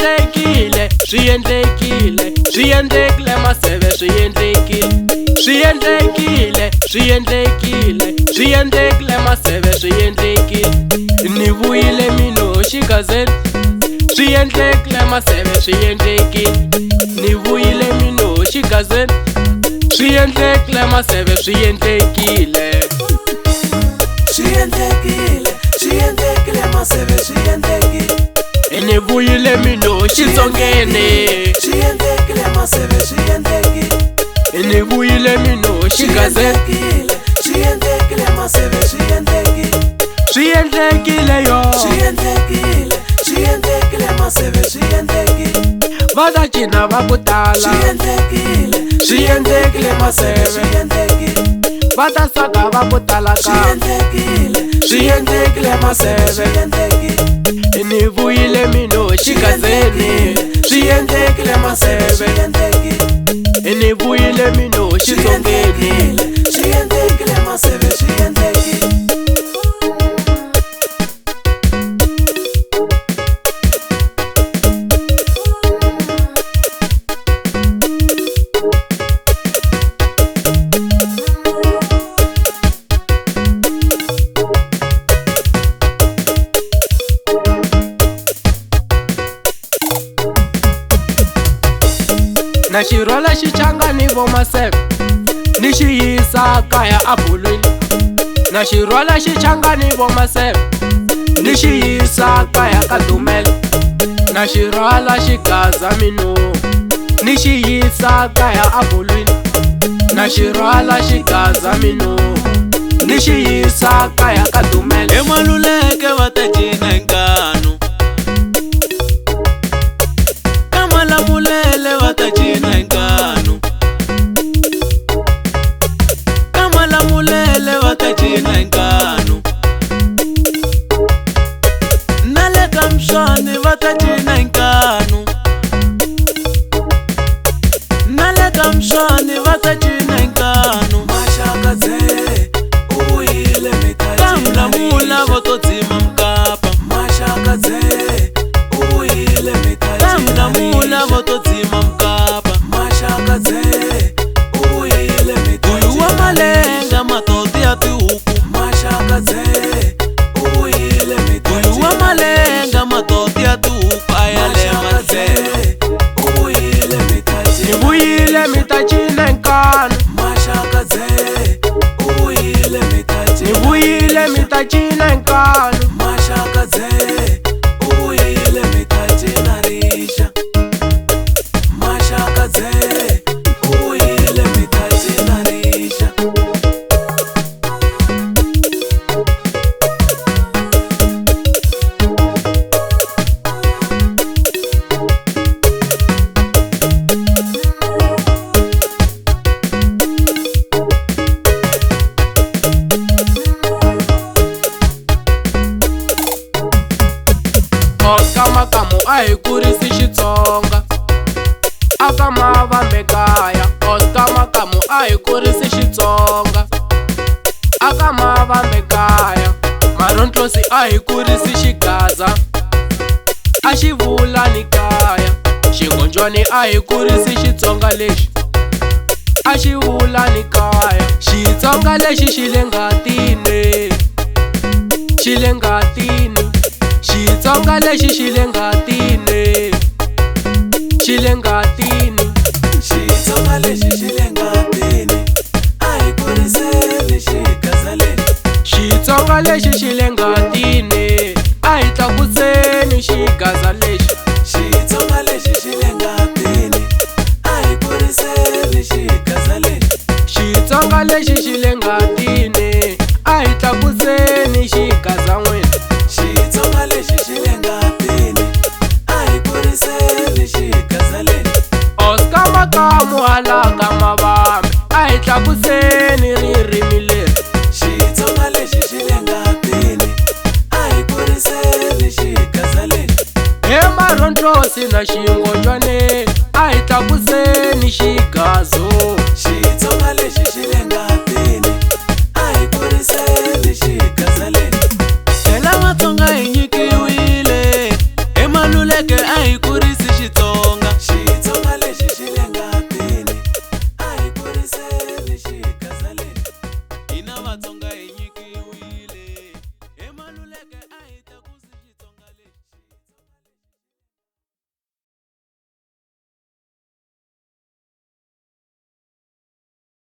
endlekile, swi endlekile, swi endlekile maseve, swi endlekile, swi endlekile, swi endlekile, swi endlekile maseve, swi endlekile. Ni vuyile mino xigazeni, swi endlekile maseve, swi endlekile. Ni vuyile mino xigazeni, swi endlekile maseve, swi endlekile. Swi endlekile, swi endlekile maseve, swi endlekile. Ni vuyile mino Xitsongeni, Swi endlekile maseve, swi endlekile. ni vuyile mino xigazeni, Swi endlekile maseve, swi endlekile. swi endlekile yo. Swi endlekile, swi endlekile maseve, swi endlekile. Va ta cina va ku tala, Swi endlekile, swi endlekile maseve. swi endlekile. Va ta saka va ku tala Swi ka, endlekile, swi endlekile maseve. swi endlekile. Ni vuyile mino xigazeni, swi endlekile maseve. Swi endlekile. Ni vuyile mino Xitsongeni. Swi endlekile maseve, swi endlekile. Na xirhwala xichanga ni vo maseve, ni xi yisa kaya abulwini. Na xirhwala xichanga ni vo maseve, ni xi yisa kaya ka Dumela. Na xirhwala xigaza mino, ni xi yisa kaya abulwini. Na xirhwala xigaza mino, ni xi yisa kaya ka Dumela. Emaluleke va ta cina nkanu, Kamalamulele va ta cina nkanu, Kamalamulele va ta cina nkanu. Na le ka Mshwani va ta cina nkanu, na le ka Mshwani va ta cina nkanu. Mashakadze, uyile mita Ka Mlamula vo to dzima mkapa, Mashakadze, uyile mita Ka Mlamula vo to dzima mkapa. Mashakadze, uyile mita Uyu wa malenga matoti ya tihuku, Mashakadze, uyile mita uyu wa malenga matoti ya tihuku ayale matsele. uyile mita Ni vuyile mi ta cina nkanu, Mashakadze, uyile mita ni vuyile mi ta cina nkanu. Mashakadze, uyile mita cinarisha. Mashakadze, uyile mita cinarisha. Oscar Makamu a hi kurisi Xitsonga, aka Mavambe kaya. Oscar Makamu a hi kurisi Xitsonga, aka Mavambe kaya. Marontlosi a hi kurisi Xigaza, a xi vula ni kaya. Xigonjwani a hi kurisi Xitsonga lexi, a xi vula ni kaya. Xitsonga lexi xi le ngatini, xi le ngatini. Xitsonga lexi xi le ngatini, xi le ngatini. Xitsonga lexi xi le ngatini, a hi kuriseni xigazaleni. Xitsonga lexi xi le ngatini, a hi tlakuseni xigaza lexi. Xitsonga lexi xi le ngatini, a hi kuriseni xigazaleni. Xitsonga lexi xi le ngatini, a hi tlakuseni xigaza n'wina. Xitsonga lexi xi le ngatini, a hi kuriseni xigazaleni. Oscar Makamu hala ka Mavambe, a hi tlakuseni ririmi leri. Xitsonga lexi xi le ngatini, a hi kuriseni xigazaleni. He Marontlosi na Xingonjwane, a hi tlakuseni xigazo.